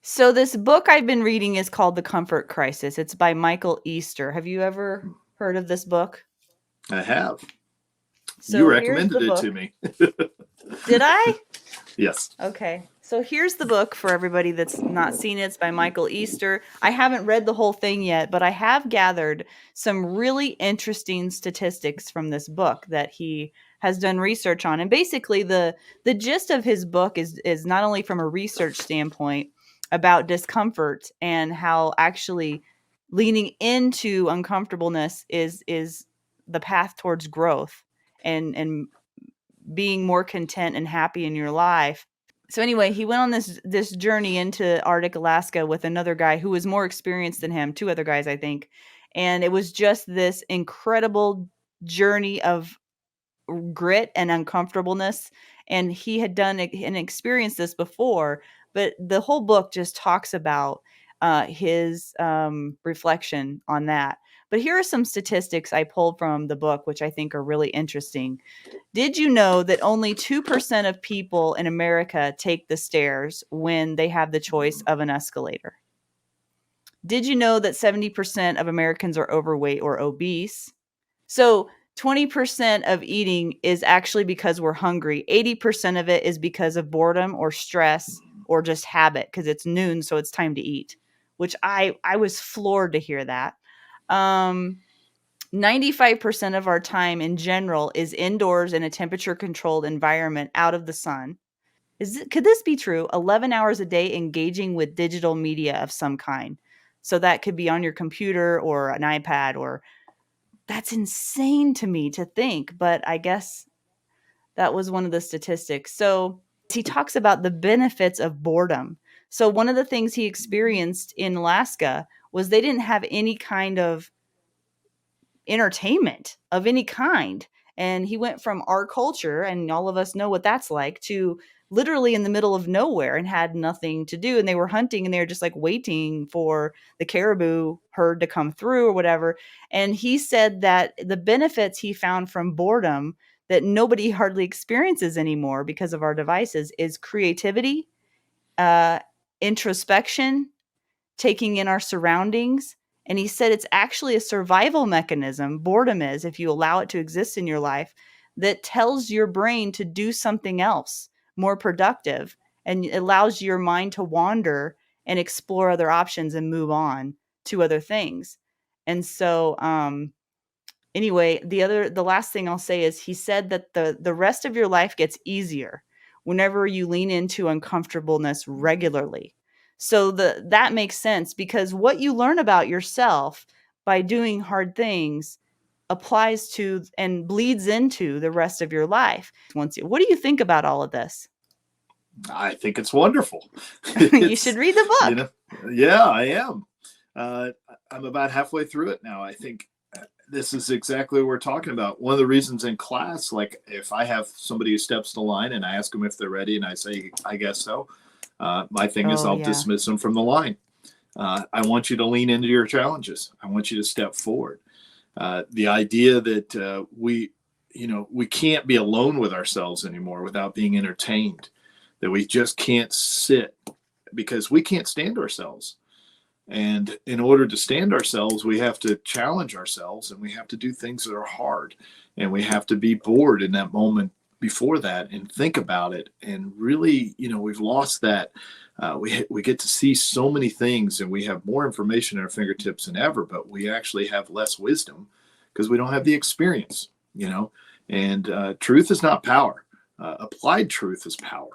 So this book I've been reading is called The Comfort Crisis. It's by Michael Easter. Have you ever heard of this book? I have. You So here's the recommended it to book. me. Did I? Yes. Okay. So here's the book for everybody that's not seen it. It's by Michael Easter. I haven't read the whole thing yet, but I have gathered some really interesting statistics from this book that he has done research on. And basically the gist of his book is not only from a research standpoint about discomfort and how actually leaning into uncomfortableness is the path towards growth and being more content and happy in your life. So anyway, he went on this journey into Arctic Alaska with another guy who was more experienced than him, two other guys, I think. And it was just this incredible journey of grit and uncomfortableness. And he had done and experienced this before, but the whole book just talks about his reflection on that. But here are some statistics I pulled from the book, which I think are really interesting. Did you know that only 2% of people in America take the stairs when they have the choice of an escalator? Did you know that 70% of Americans are overweight or obese? So 20% of eating is actually because we're hungry. 80% of it is because of boredom or stress or just habit because it's noon, so it's time to eat, which I was floored to hear that. Um, 95% of our time in general is indoors in a temperature controlled environment out of the sun. Could this be true? 11 hours a day engaging with digital media of some kind. So that could be on your computer or an iPad or that's insane to me to think, but I guess that was one of the statistics. So he talks about the benefits of boredom. So one of the things he experienced in Alaska was they didn't have any kind of entertainment of any kind. And he went from our culture, and all of us know what that's like, to literally in the middle of nowhere and had nothing to do. And they were hunting and they were just like waiting for the caribou herd to come through or whatever. And he said that the benefits he found from boredom that nobody hardly experiences anymore because of our devices is creativity, uh, introspection, taking in our surroundings. And he said it's actually a survival mechanism, boredom is, if you allow it to exist in your life, that tells your brain to do something else more productive and it allows your mind to wander and explore other options and move on to other things. And so, anyway, the last thing I'll say is he said that the rest of your life gets easier whenever you lean into uncomfortableness regularly. So that makes sense because what you learn about yourself by doing hard things applies to and bleeds into the rest of your life. What do you think about all of this? I think it's wonderful. You should It's, read the you book. know, yeah, I am. Uh, I'm about halfway through it now. I think this is exactly what we're talking about. One of the reasons in class, like if I have somebody who steps the line and I ask them if they're ready and I say, I guess so, my thing is Oh I'll yeah. dismiss them from the line. I want you to lean into your challenges. I want you to step forward. The idea that we can't be alone with ourselves anymore without being entertained, that we just can't sit because we can't stand ourselves. And in order to stand ourselves, we have to challenge ourselves and we have to do things that are hard. And we have to be bored in that moment before that and think about it. And really, we've lost that. We get to see so many things and we have more information at our fingertips than ever, but we actually have less wisdom because we don't have the experience. And truth is not power. Applied truth is power.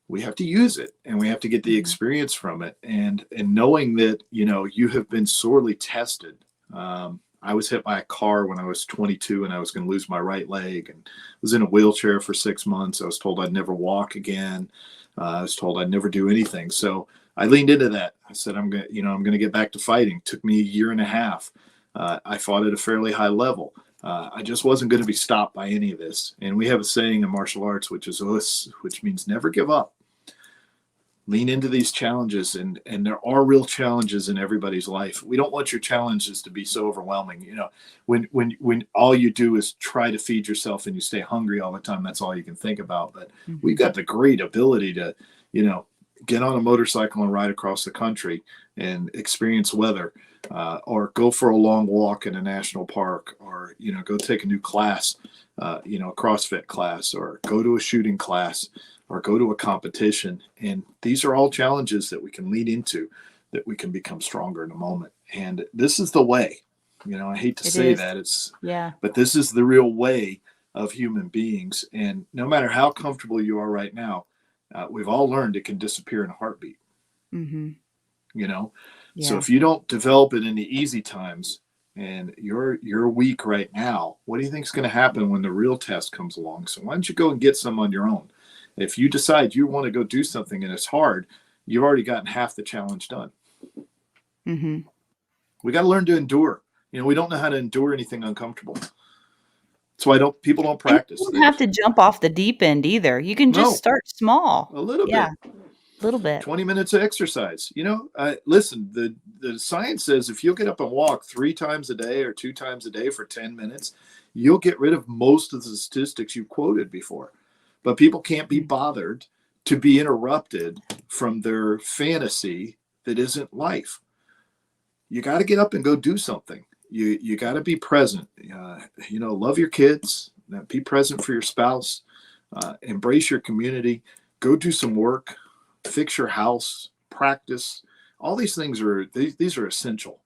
We have to use it and we have to get the Mhm. experience from it, and knowing that you have been sorely tested. I was hit by a car when I was 22 and I was going to lose my right leg and was in a wheelchair for 6 months. I was told I'd never walk again. I was told I'd never do anything, so I leaned into that. I said I'm going to get back to fighting. It took me a year and a half. I fought at a fairly high level. I just wasn't going to be stopped by any of this. And we have a saying in martial arts, which is us, which means never give up. Lean into these challenges, and there are real challenges in everybody's life. We don't want your challenges to be so overwhelming. When all you do is try to feed yourself and you stay hungry all the time, that's all you can think about. But we've Mhm. got the great ability to, you know get on a motorcycle and ride across the country and experience weather, or go for a long walk in a national park, or go take a new class, a CrossFit class, or go to a shooting class, or go to a competition. And these are all challenges that we can lean into, that we can become stronger in a moment. And this is the way. I hate to It say is. that, Yeah. but this is the real way of human beings. And no matter how comfortable you are right now, we've all learned it can disappear in a heartbeat. Mm-hmm. So Yeah. if you don't develop it in the easy times, and you're weak right now, what do you think is going to happen when the real test comes along? So why don't you go and get some on your own? If you decide you want to go do something and it's hard, you've already gotten half the challenge done. Mm-hmm. We got to learn to endure. We don't know how to endure anything uncomfortable. That's why people don't And practice. you don't have to jump off the deep end either. You can just No, start small. a little Yeah, bit. a little bit. 20 minutes of exercise. Listen, the science says if you'll get up and walk 3 times a day or 2 times a day for 10 minutes, you'll get rid of most of the statistics you've quoted before. But people can't be bothered to be interrupted from their fantasy that isn't life. You got to get up and go do something. You got to be present. Love your kids. Be present for your spouse. Embrace your community. Go do some work. Fix your house. Practice. All these things these are essential.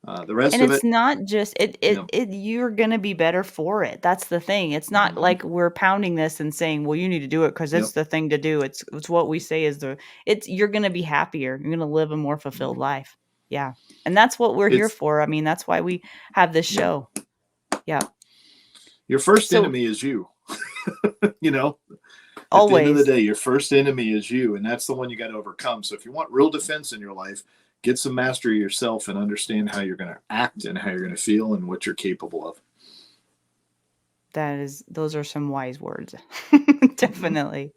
The rest And of it's it, not just you know, you're gonna be better for it. That's the thing. It's not mhm, like we're pounding this and saying, "Well, you need to do it because yep. it's the thing to do." It's what we say is you're gonna be happier. You're gonna live a more fulfilled Mhm. life. Yeah. And that's what we're here It's for. I mean, that's why we have this Yep. show. Yeah. Your first So enemy is you. you know, at the end of the always day, your first enemy is you, and that's the one you got to overcome. So if you want real defense in your life, get some mastery of yourself and understand how you're going to act and how you're going to feel and what you're capable of. those are some wise words. Mm-hmm. Definitely.